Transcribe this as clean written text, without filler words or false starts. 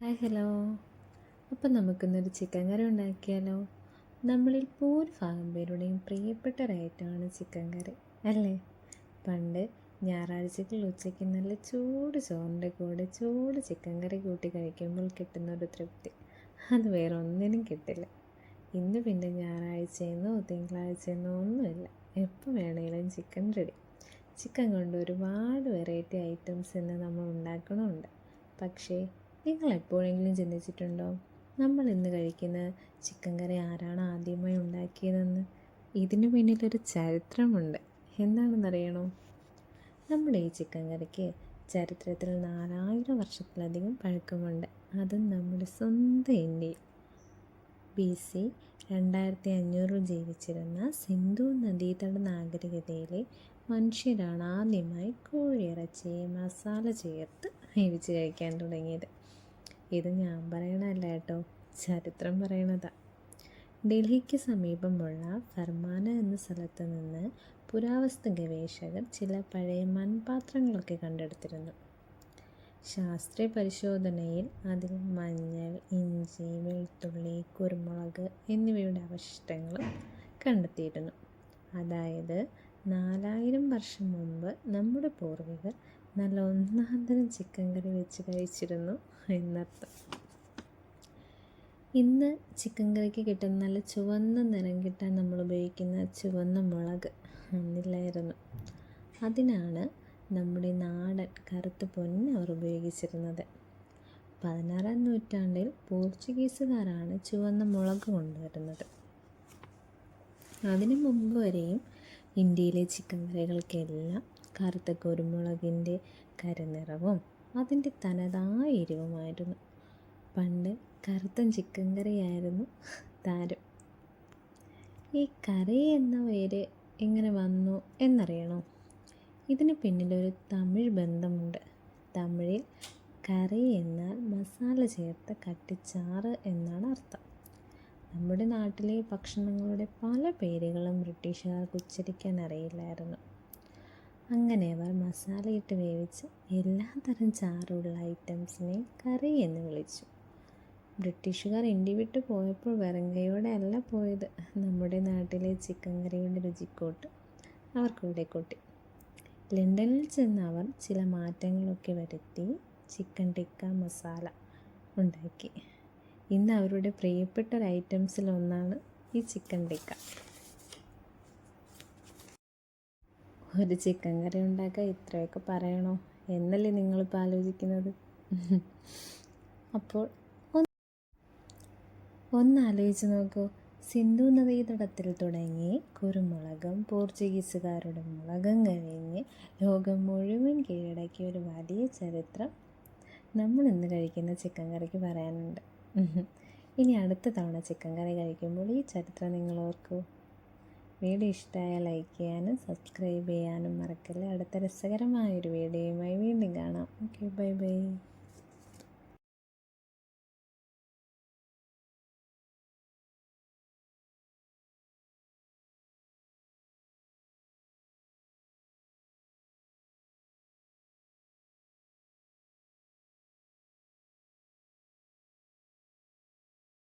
Hi hello. അപ്പം നമുക്കിന്നൊരു chicken കറി ഉണ്ടാക്കിയാലോ? നമ്മളിൽ ഭൂരിഭാഗം പേരുടെയും പ്രിയപ്പെട്ട ഒരു ഐറ്റമാണ് ചിക്കൻ കറി അല്ലേ? പണ്ട് ഞായറാഴ്ചകളിൽ ഉച്ചയ്ക്ക് നല്ല ചൂട് ചോറിൻ്റെ കൂടെ ചൂട് ചിക്കൻ കറി കൂട്ടി കഴിക്കുമ്പോൾ കിട്ടുന്നൊരു തൃപ്തി അത് വേറെ ഒന്നിനും കിട്ടില്ല. ഇന്ന് പിന്നെ ഞായറാഴ്ചയെന്നോ തിങ്കളാഴ്ചയെന്നോ ഒന്നുമില്ല, എപ്പോൾ വേണമെങ്കിലും ചിക്കൻ റെഡി. ചിക്കൻ കൊണ്ട് ഒരുപാട് വെറൈറ്റി ഐറ്റംസ് ഇന്ന് നമ്മൾ ഉണ്ടാക്കണമുണ്ട്. പക്ഷേ നിങ്ങൾ എപ്പോഴെങ്കിലും ചിന്തിച്ചിട്ടുണ്ടോ, നമ്മൾ ഇന്ന് കഴിക്കുന്ന ചിക്കൻ കറി ആരാണ് ആദ്യമായി ഉണ്ടാക്കിയതെന്ന്? ഇതിനു പിന്നിലൊരു ചരിത്രമുണ്ട്. എന്താണെന്നറിയണോ? നമ്മുടെ ഈ ചിക്കൻ കറിക്ക് ചരിത്രത്തിൽ 4000 വർഷത്തിലധികം പഴക്കമുണ്ട്. അതും നമ്മുടെ സ്വന്തം ഇന്ത്യയിൽ. BC 2500 ജീവിച്ചിരുന്ന സിന്ധു നദീതട നാഗരികതയിലെ മനുഷ്യരാണ് ആദ്യമായി കോഴിയിറച്ചിയെ മസാല ചേർത്ത് വേവിച്ച് കഴിക്കാൻ തുടങ്ങിയത്. ഇത് ഞാൻ പറയണതല്ല കേട്ടോ, ചരിത്രം പറയണതാ. ഡൽഹിക്ക് സമീപമുള്ള ഫർമാന എന്ന സ്ഥലത്ത് നിന്ന് പുരാവസ്തു ഗവേഷകർ ചില പഴയ മൺപാത്രങ്ങളൊക്കെ കണ്ടെടുത്തിരുന്നു. ശാസ്ത്രീയ പരിശോധനയിൽ അതിൽ മഞ്ഞൾ, ഇഞ്ചി, വെളുത്തുള്ളി, കുരുമുളക് എന്നിവയുടെ അവശിഷ്ടങ്ങൾ കണ്ടെത്തിയിരുന്നു. അതായത് 4000 വർഷം മുമ്പ് നമ്മുടെ പൂർവികർ നല്ല ഒന്നാന്തരം ചിക്കൻ കറി വെച്ച് കഴിച്ചിരുന്നു എന്നർത്ഥം. ഇന്ന് ചിക്കൻ കറിക്ക് കിട്ടുന്ന നല്ല ചുവന്ന നിറം കിട്ടാൻ നമ്മൾ ഉപയോഗിക്കുന്ന ചുവന്ന മുളക് അന്നില്ലായിരുന്നു. അതിനാണ് നമ്മുടെ നാടൻ കറുത്ത പൊന്ന് അവർ ഉപയോഗിച്ചിരുന്നത്. 16-ാം നൂറ്റാണ്ടിൽ പോർച്ചുഗീസുകാരാണ് ചുവന്ന മുളക് കൊണ്ടുവരുന്നത്. അതിനു മുമ്പ് വരെയും ഇന്ത്യയിലെ ചിക്കൻ കറികൾക്കെല്ലാം കറുത്ത കുരുമുളകിൻ്റെ കരുനിറവും അതിൻ്റെ തനതായ എരിവുമായിരുന്നു. പണ്ട് കറുത്തൻ ചിക്കൻ കറിയായിരുന്നു താരം. ഈ കറി എന്ന പേര് എങ്ങനെ വന്നു എന്നറിയണോ? ഇതിന് പിന്നിലൊരു തമിഴ് ബന്ധമുണ്ട്. തമിഴിൽ കറി എന്നാൽ മസാല ചേർത്ത കട്ടിച്ചാറ് എന്നാണ് അർത്ഥം. നമ്മുടെ നാട്ടിലെ ഭക്ഷണങ്ങളുടെ പല പേരുകളും ബ്രിട്ടീഷുകാർക്ക് ഉച്ചരിക്കാൻ അറിയില്ലായിരുന്നു. അങ്ങനെ അവർ മസാലയിട്ട് വേവിച്ച് എല്ലാ തരം ചാറുള്ള ഐറ്റംസിനെയും കറി എന്ന് വിളിച്ചു. ബ്രിട്ടീഷുകാർ ഇന്ത്യ വിട്ട് പോയപ്പോൾ വെറും കൈയോടെ അല്ല പോയത്. നമ്മുടെ നാട്ടിലെ ചിക്കൻ കറിയുടെ രുചിക്കോട്ട് അവർ കൂടെ കൂട്ടി. ലണ്ടനിൽ ചെന്ന് അവർ ചില മാറ്റങ്ങളൊക്കെ വരുത്തി ചിക്കൻ ടിക്ക മസാല ഉണ്ടാക്കി. ഇന്ന് അവരുടെ പ്രിയപ്പെട്ട ഒരു ഐറ്റംസിലൊന്നാണ് ഈ ചിക്കൻ ടിക്ക. ഒരു ചിക്കൻ കറി ഉണ്ടാക്കാൻ ഇത്രയൊക്കെ പറയണോ എന്നല്ലേ നിങ്ങളിപ്പോൾ ആലോചിക്കുന്നത്? അപ്പോൾ ഒന്നാലോചിച്ച് നോക്കൂ. സിന്ധു നദീതടത്തിൽ തുടങ്ങി കുരുമുളകും പോർച്ചുഗീസുകാരുടെ മുളകും കഴിഞ്ഞ് ലോകം മുഴുവൻ കീഴടക്കിയ ഒരു വലിയ ചരിത്രം നമ്മൾ ഇന്ന് കഴിക്കുന്ന ചിക്കൻ കറിക്ക് പറയാനുണ്ട്. ഇനി അടുത്ത തവണ ചിക്കൻ കറി കഴിക്കുമ്പോൾ ഈ ചരിത്രം നിങ്ങൾ ഓർക്കൂ. വീഡിയോ ഇഷ്ടമായാൽ ലൈക്ക് ചെയ്യാനും സബ്സ്ക്രൈബ് ചെയ്യാനും മറക്കല്ലേ. അടുത്ത രസകരമായൊരു വീഡിയോയുമായി വീണ്ടും കാണാം. Okay, bye bye.